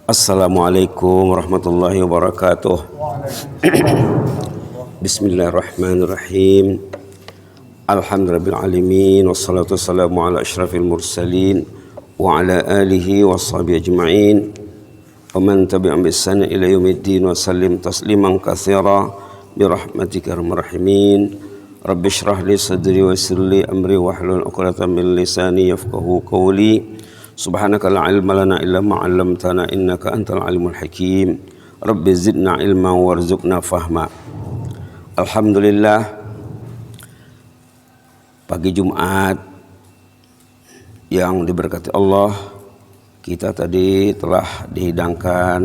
Assalamualaikum warahmatullahi wabarakatuh. Bismillahirrahmanirrahim. Alhamdulillahirrahmanirrahim. Wassalatu wassalamu ala ashrafil mursalin wa ala alihi wa sahbihi ajma'in wa man tabi'am biihsan ila yaumiddin wa sallim tasliman katsira birahmatika arhamar rahimin. Rabbi shrah li sadri wa yassir li amri wahlul 'uqdatam min lisani yafqahu qawli. Subhanaka la ilma lana illa ma 'allamtana innaka antal alimul hakim. Rabbi zidna ilman warzuqna fahma. Alhamdulillah, pagi Jumat yang diberkati Allah, kita tadi telah dihidangkan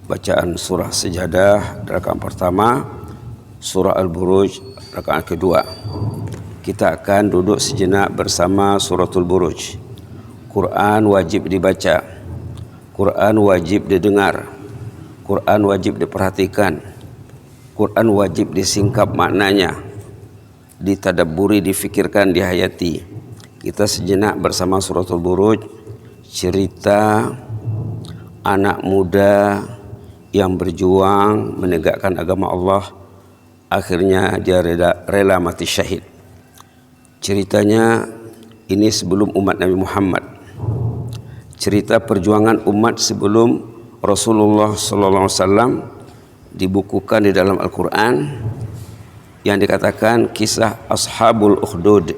bacaan surah Sajadah rakaat pertama, surah Al-Buruj rakaat kedua. Kita akan duduk sejenak bersama suratul Buruj. Quran wajib dibaca, Quran wajib didengar, Quran wajib diperhatikan, Quran wajib disingkap maknanya, ditadabburi, difikirkan, dihayati. Kita sejenak bersama suratul Buruj, cerita anak muda yang berjuang menegakkan agama Allah, akhirnya dia rela mati syahid. Ceritanya ini sebelum umat Nabi Muhammad. Cerita perjuangan umat sebelum Rasulullah SAW dibukukan di dalam Al-Quran yang dikatakan kisah Ashabul Ukhdud.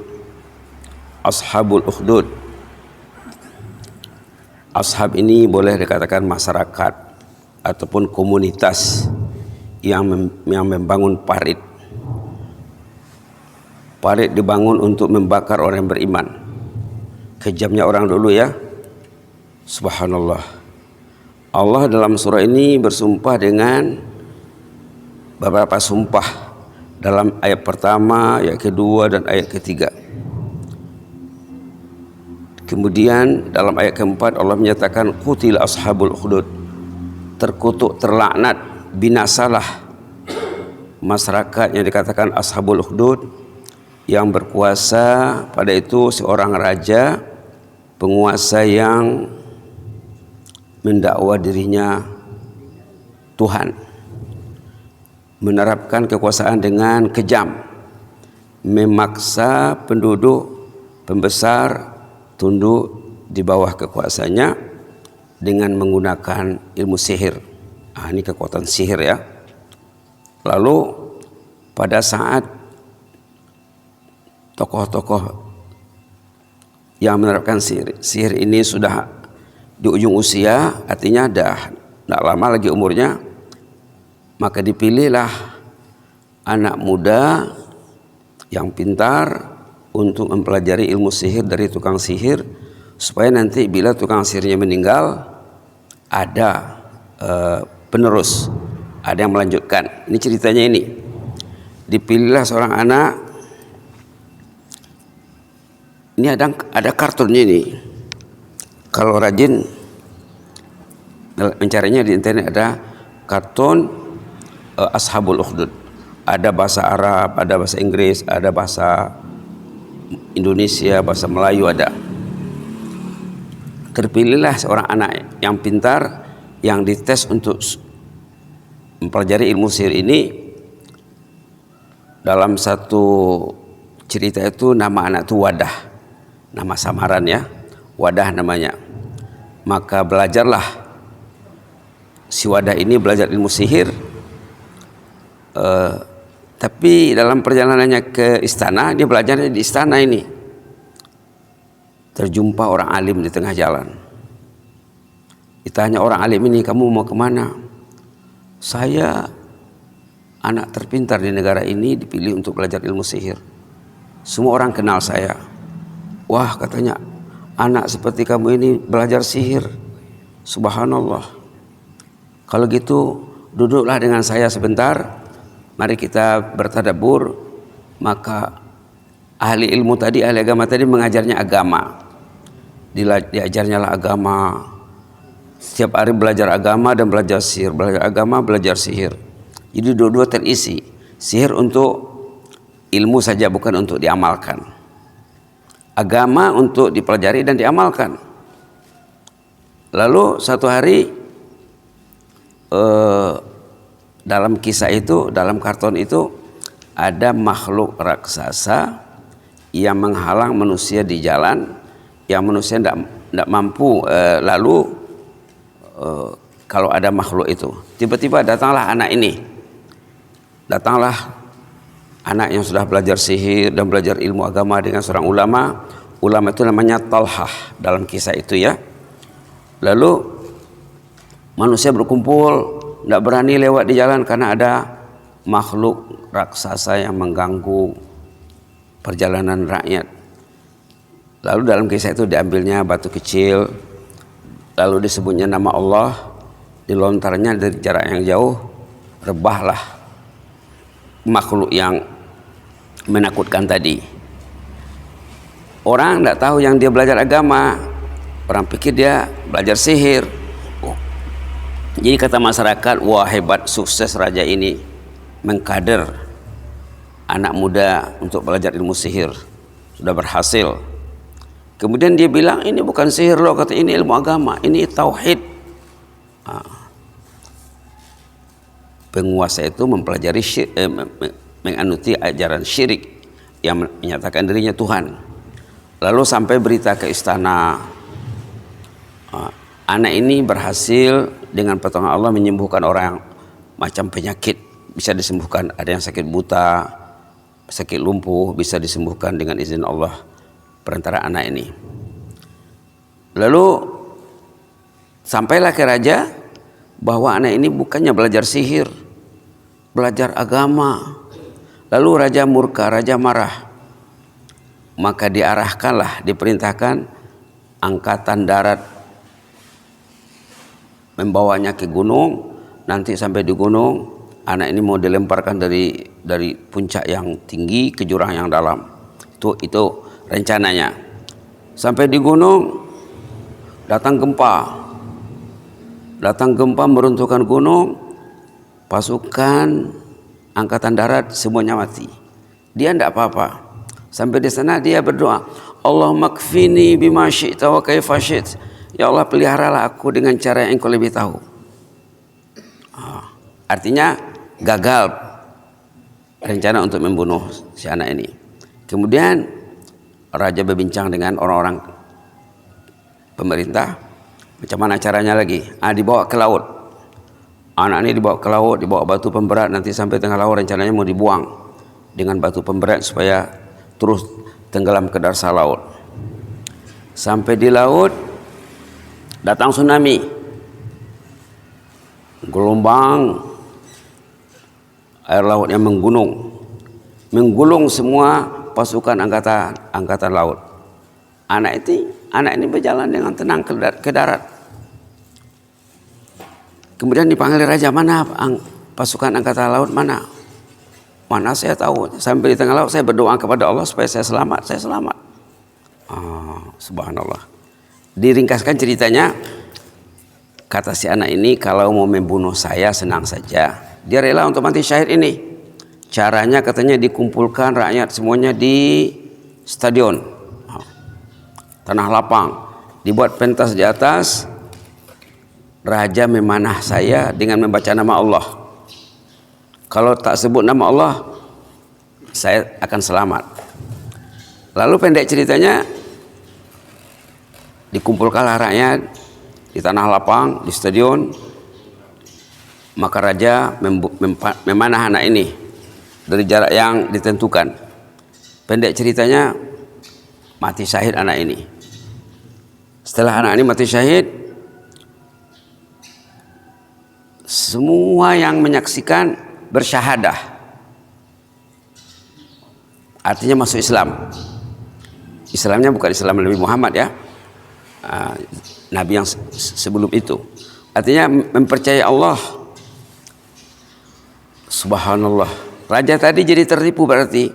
Ashabul Ukhdud. Ashab ini boleh dikatakan masyarakat ataupun komunitas yang membangun parit. Parit dibangun untuk membakar orang yang beriman. Kejamnya orang dulu ya. Subhanallah. Allah dalam surah ini bersumpah dengan beberapa sumpah dalam ayat pertama, ayat kedua dan ayat ketiga. Kemudian dalam ayat keempat Allah menyatakan qutil ashabul ukhdud. Terkutuk, terlaknat, binasalah masyarakat yang dikatakan ashabul ukhdud, yang berkuasa pada itu seorang raja, penguasa yang mendakwa dirinya Tuhan, menerapkan kekuasaan dengan kejam, memaksa penduduk pembesar tunduk di bawah kekuasaannya dengan menggunakan ilmu sihir. Ini kekuatan sihir ya. Lalu pada saat tokoh-tokoh yang menerapkan sihir ini sudah di ujung usia, artinya dah tidak lama lagi umurnya, maka dipilihlah anak muda yang pintar untuk mempelajari ilmu sihir dari tukang sihir, supaya nanti bila tukang sihirnya meninggal ada penerus, ada yang melanjutkan. Ini ceritanya ini. Dipilihlah seorang anak. Ini ada kartunnya ini. Kalau rajin mencarinya di internet, ada kartun Ashabul Ukhdud. Ada bahasa Arab, ada bahasa Inggris, ada bahasa Indonesia, bahasa Melayu ada. Terpilihlah seorang anak yang pintar yang dites untuk mempelajari ilmu sihir ini. Dalam satu cerita itu nama anak itu Wadah, nama samaran ya, Wadah namanya. Maka belajarlah si Wadah ini belajar ilmu sihir. Tapi dalam perjalanannya ke istana, dia belajarnya di istana ini. Terjumpa orang alim di tengah jalan. Ditanya orang alim ini, kamu mau kemana? Saya anak terpintar di negara ini, dipilih untuk belajar ilmu sihir. Semua orang kenal saya. Wah, katanya, anak seperti kamu ini belajar sihir. Subhanallah. Kalau gitu, duduklah dengan saya sebentar. Mari kita bertadabbur. Maka ahli ilmu tadi, ahli agama tadi mengajarnya agama. Diajarnya lah agama. Setiap hari belajar agama dan belajar sihir. Belajar agama, belajar sihir. Jadi dua-dua terisi. Sihir untuk ilmu saja, bukan untuk diamalkan. Agama untuk dipelajari dan diamalkan. Lalu satu hari dalam kisah itu, dalam karton itu ada makhluk raksasa yang menghalang manusia di jalan, yang manusia tidak mampu lalu kalau ada makhluk itu. Tiba-tiba datanglah anak ini, datanglah anak yang sudah belajar sihir dan belajar ilmu agama dengan seorang ulama. Ulama itu namanya Talhah dalam kisah itu ya. Lalu manusia berkumpul, tidak berani lewat di jalan karena ada makhluk raksasa yang mengganggu perjalanan rakyat. Lalu dalam kisah itu diambilnya batu kecil, lalu disebutnya nama Allah, dilontarnya dari jarak yang jauh, rebahlah makhluk yang menakutkan tadi. Orang tidak tahu yang dia belajar agama, orang pikir dia belajar sihir. Jadi kata masyarakat, wah hebat, sukses raja ini mengkader anak muda untuk belajar ilmu sihir, sudah berhasil. Kemudian dia bilang, ini bukan sihir loh, kata, ini ilmu agama, ini tauhid. Penguasa itu mempelajari menganuti ajaran syirik yang menyatakan dirinya Tuhan. Lalu sampai berita ke istana, anak ini berhasil dengan pertolongan Allah menyembuhkan orang macam penyakit, bisa disembuhkan. Ada yang sakit buta, sakit lumpuh, bisa disembuhkan dengan izin Allah perantara anak ini. Lalu sampailah ke raja bahwa anak ini bukannya belajar sihir, belajar agama. Lalu raja murka, raja marah. Maka diarahkanlah, diperintahkan angkatan darat membawanya ke gunung. Nanti sampai di gunung, anak ini mau dilemparkan dari puncak yang tinggi ke jurang yang dalam. Itu rencananya. Sampai di gunung, datang gempa meruntuhkan gunung, pasukan angkatan darat semuanya mati. Dia tidak apa-apa. Sampai di sana dia berdoa, Allahumma kfini bima syi'ta wa kaifa syi'ta. Ya Allah, peliharalah aku dengan cara yang Engkau lebih tahu. Artinya gagal rencana untuk membunuh si anak ini. Kemudian raja berbincang dengan orang-orang pemerintah, macam mana caranya lagi. Dibawa ke laut. Anak ini dibawa ke laut, dibawa batu pemberat, nanti sampai tengah laut rencananya mau dibuang dengan batu pemberat supaya terus tenggelam ke dasar laut. Sampai di laut, datang tsunami, gelombang air laut yang menggulung semua pasukan angkatan laut. Anak ini berjalan dengan tenang ke darat. Kemudian dipanggil raja, mana pasukan angkatan laut, mana saya tahu. Sampai di tengah laut saya berdoa kepada Allah supaya saya selamat. Subhanallah. Diringkaskan ceritanya, kata si anak ini, kalau mau membunuh saya senang saja. Dia rela untuk mati syahid ini. Caranya katanya dikumpulkan rakyat semuanya di stadion, tanah lapang, dibuat pentas di atas. Raja memanah saya dengan membaca nama Allah. Kalau tak sebut nama Allah, saya akan selamat. Lalu pendek ceritanya, dikumpulkanlah rakyat di tanah lapang, di stadion. Maka raja memanah anak ini dari jarak yang ditentukan. Pendek ceritanya, mati syahid anak ini. Setelah anak ini mati syahid, semua yang menyaksikan bersyahadah, artinya masuk Islam. Islamnya bukan Islam Nabi Muhammad ya, Nabi yang sebelum itu. Artinya mempercayai Allah. Subhanallah. Raja tadi jadi tertipu berarti.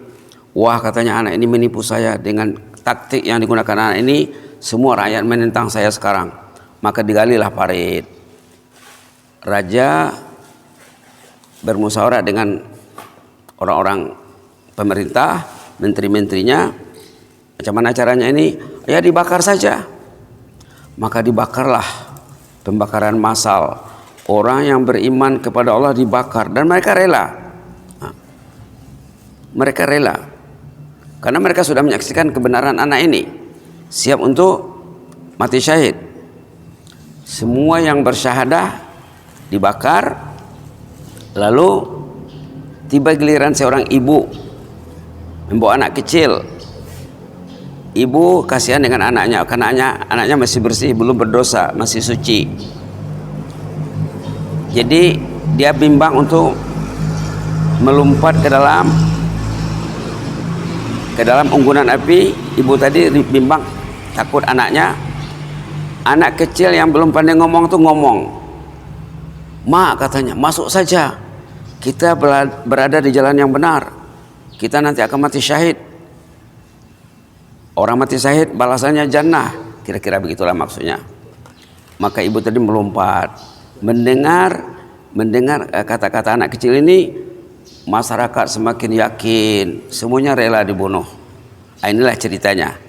Wah, katanya anak ini menipu saya dengan taktik yang digunakan anak ini. Semua rakyat menentang saya sekarang. Maka digalilah parit. Raja bermusyawarah dengan orang-orang pemerintah, menteri-menterinya, macam mana caranya ini? Ya dibakar saja. Maka dibakarlah pembakaran massal. Orang yang beriman kepada Allah dibakar dan mereka rela. Mereka rela karena mereka sudah menyaksikan kebenaran anak ini, siap untuk mati syahid. Semua yang bersyahadah dibakar. Lalu tiba giliran seorang ibu membawa anak kecil. Ibu kasihan dengan anaknya karena anaknya masih bersih, belum berdosa, masih suci. Jadi dia bimbang untuk melompat ke dalam unggunan api. Ibu tadi bimbang, takut anaknya. Anak kecil yang belum pandai ngomong tuh ngomong. "Mak," katanya, "masuk saja. Kita berada di jalan yang benar. Kita nanti akan mati syahid. Orang mati syahid balasannya jannah." Kira-kira begitulah maksudnya. Maka ibu tadi melompat. Mendengar kata-kata anak kecil ini, masyarakat semakin yakin, semuanya rela dibunuh. Inilah ceritanya,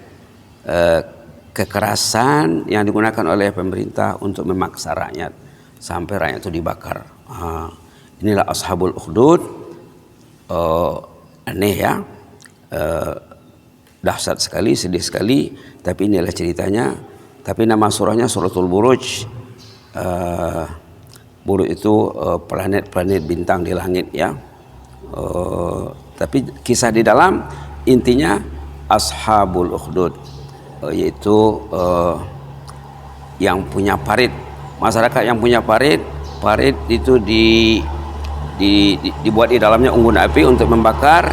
kekerasan yang digunakan oleh pemerintah untuk memaksa rakyat sampai rakyat itu dibakar. Inilah Ashabul Ukhdud. Aneh ya, dahsyat sekali, sedih sekali, tapi inilah ceritanya. Tapi nama surahnya Suratul Buruj. Buruj itu planet-planet bintang di langit ya. Tapi kisah di dalam intinya Ashabul Ukhdud, yaitu yang punya parit, masyarakat yang punya parit itu dibuat di dalamnya unggun api untuk membakar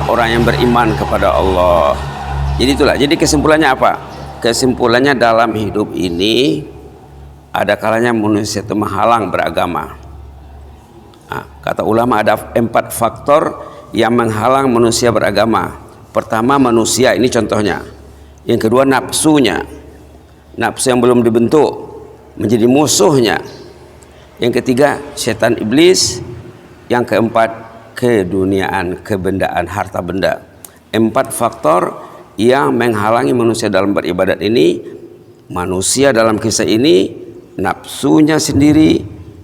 orang yang beriman kepada Allah. Jadi itulah. Jadi kesimpulannya apa? Kesimpulannya dalam hidup ini ada kalanya manusia itu menghalang beragama. Kata ulama ada 4 faktor yang menghalang manusia beragama. Pertama manusia, ini contohnya. Yang kedua nafsunya, nafsu yang belum dibentuk menjadi musuhnya. Yang ketiga setan iblis. Yang keempat keduniaan, kebendaan, harta benda. 4 faktor yang menghalangi manusia dalam beribadat ini. Manusia dalam kisah ini nafsunya sendiri,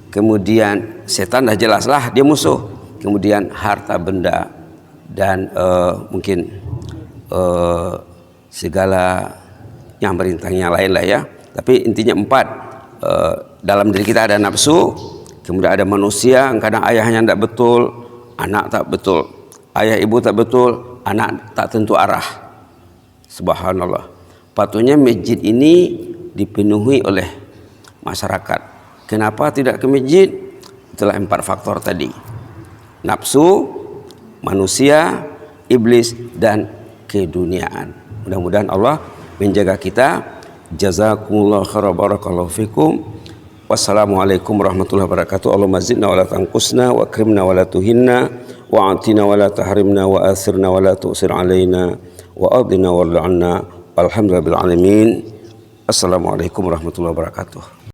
kemudian setan dah jelaslah dia musuh, kemudian harta benda dan mungkin segala yang berintang yang lain lah ya. Tapi intinya 4. Dalam diri kita ada nafsu, kemudian ada manusia, kadang ayahnya tidak betul, anak tak betul, ayah ibu tak betul, anak tak tentu arah. Subhanallah. Patutnya masjid ini dipenuhi oleh masyarakat. Kenapa tidak ke masjid? Itulah 4 faktor tadi. Nafsu, manusia, iblis, dan keduniaan. Mudah-mudahan Allah menjaga kita. Jazakumullah khairan, barakallahu fikum. Wassalamualaikum warahmatullahi wabarakatuh. Allahumma zidna wa la tanqusna wa akrimna wa la tuhinna wa atina wa la tahrimna wa athirna wa la tu'sir alaina wa adina wa la'anna. Alhamdulillah bil alamin. Assalamualaikum warahmatullahi wabarakatuh.